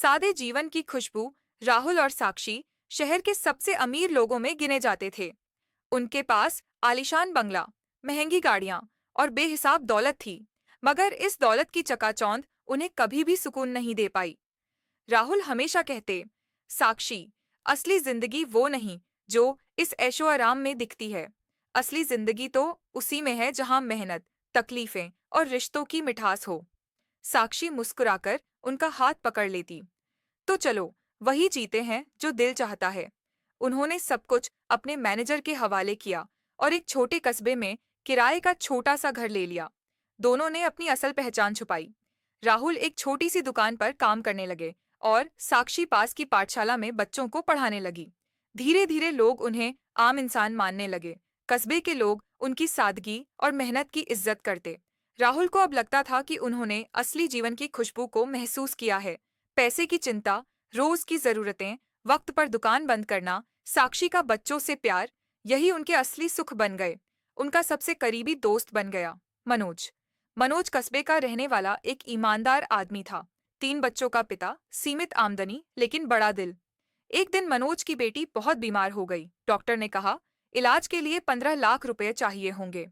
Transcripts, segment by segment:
सादे जीवन की खुशबू राहुल और साक्षी शहर के सबसे अमीर लोगों में गिने जाते थे। उनके पास आलीशान बंगला, महंगी गाड़ियां और बेहिसाब दौलत थी, मगर इस दौलत की चकाचौंध उन्हें कभी भी सुकून नहीं दे पाई। राहुल हमेशा कहते, साक्षी, असली जिंदगी वो नहीं जो इस ऐशो आराम में दिखती है। असली जिंदगी तो उसी में है जहां मेहनत, तकलीफें और रिश्तों की मिठास हो। साक्षी मुस्कुराकर उनका हाथ पकड़ लेती। तो चलो, वही जीते हैं जो दिल चाहता है। उन्होंने सब कुछ अपने मैनेजर के हवाले किया और एक छोटे कस्बे में किराए का छोटा सा घर ले लिया। दोनों ने अपनी असल पहचान छुपाई। राहुल एक छोटी सी दुकान पर काम करने लगे और साक्षी पास की पाठशाला में बच्चों को पढ़ाने लगी। धीरे धीरे लोग उन्हें आम इंसान मानने लगे। कस्बे के लोग उनकी सादगी और मेहनत की इज्जत करते। राहुल को अब लगता था कि उन्होंने असली जीवन की खुशबू को महसूस किया है। पैसे की चिंता, रोज की जरूरतें, वक्त पर दुकान बंद करना, साक्षी का बच्चों से प्यार, यही उनके असली सुख बन गए। उनका सबसे करीबी दोस्त बन गया मनोज। मनोज कस्बे का रहने वाला एक ईमानदार आदमी था। 3 बच्चों का पिता, सीमित आमदनी लेकिन बड़ा दिल। एक दिन मनोज की बेटी बहुत बीमार हो गई। डॉक्टर ने कहा, इलाज के लिए 15 लाख रुपए चाहिए होंगे।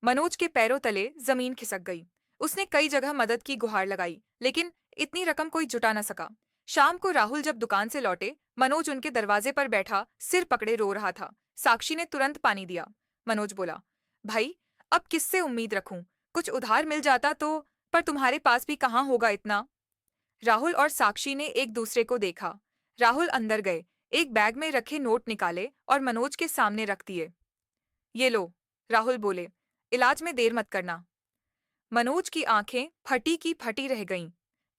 मनोज के पैरों तले जमीन खिसक गई। उसने कई जगह मदद की गुहार लगाई, लेकिन इतनी रकम कोई जुटा न सका। शाम को राहुल जब दुकान से लौटे, मनोज उनके दरवाजे पर बैठा सिर पकड़े रो रहा था। साक्षी ने तुरंत पानी दिया। मनोज बोला, भाई, अब किससे उम्मीद रखूं? कुछ उधार मिल जाता तो, पर तुम्हारे पास भी कहाँ होगा इतना। राहुल और साक्षी ने एक दूसरे को देखा। राहुल अंदर गए, एक बैग में रखे नोट निकाले और मनोज के सामने रख दिए। ये लो, राहुल बोले, इलाज में देर मत करना। मनोज की आंखें फटी की फटी रह गईं।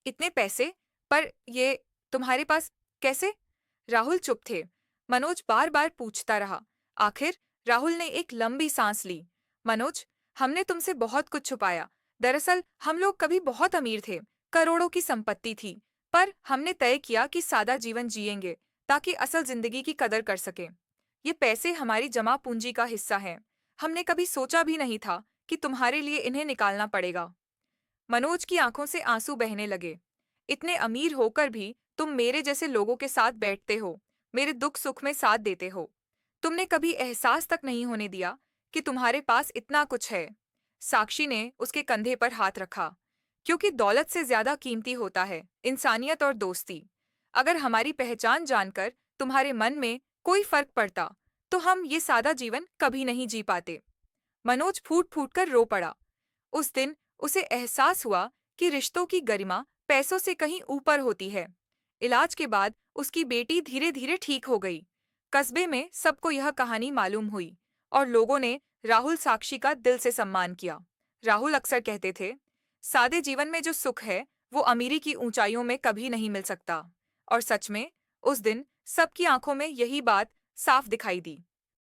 इतने पैसे? पर ये तुम्हारे पास कैसे? राहुल चुप थे। मनोज बार बार पूछता रहा। आखिर राहुल ने एक लंबी सांस ली। मनोज, हमने तुमसे बहुत कुछ छुपाया। दरअसल हम लोग कभी बहुत अमीर थे, करोड़ों की संपत्ति थी, पर हमने तय किया कि सादा जीवन जिएंगे ताकि असल जिंदगी की कदर कर सकें। ये पैसे हमारी जमा पूंजी का हिस्सा हैं। हमने कभी सोचा भी नहीं था कि तुम्हारे लिए इन्हें निकालना पड़ेगा। मनोज की आंखों से आंसू बहने लगे। इतने अमीर होकर भी तुम मेरे जैसे लोगों के साथ बैठते हो, मेरे दुख सुख में साथ देते हो। तुमने कभी एहसास तक नहीं होने दिया कि तुम्हारे पास इतना कुछ है। साक्षी ने उसके कंधे पर हाथ रखा। क्योंकि दौलत से ज्यादा कीमती होता है इंसानियत और दोस्ती। अगर हमारी पहचान जानकर तुम्हारे मन में कोई फर्क पड़ता, तो हम ये सादा जीवन कभी नहीं जी पाते। मनोज फूट फूट कर रो पड़ा। उस दिन उसे एहसास हुआ कि रिश्तों की गरिमा पैसों से कहीं ऊपर होती है। इलाज के बाद उसकी बेटी धीरे धीरे ठीक हो गई। कस्बे में सबको यह कहानी मालूम हुई और लोगों ने राहुल साक्षी का दिल से सम्मान किया। राहुल अक्सर कहते थे, सादे जीवन में जो सुख है वो अमीरी की ऊंचाइयों में कभी नहीं मिल सकता। और सच में उस दिन सबकी आंखों में यही बात साफ दिखाई दी।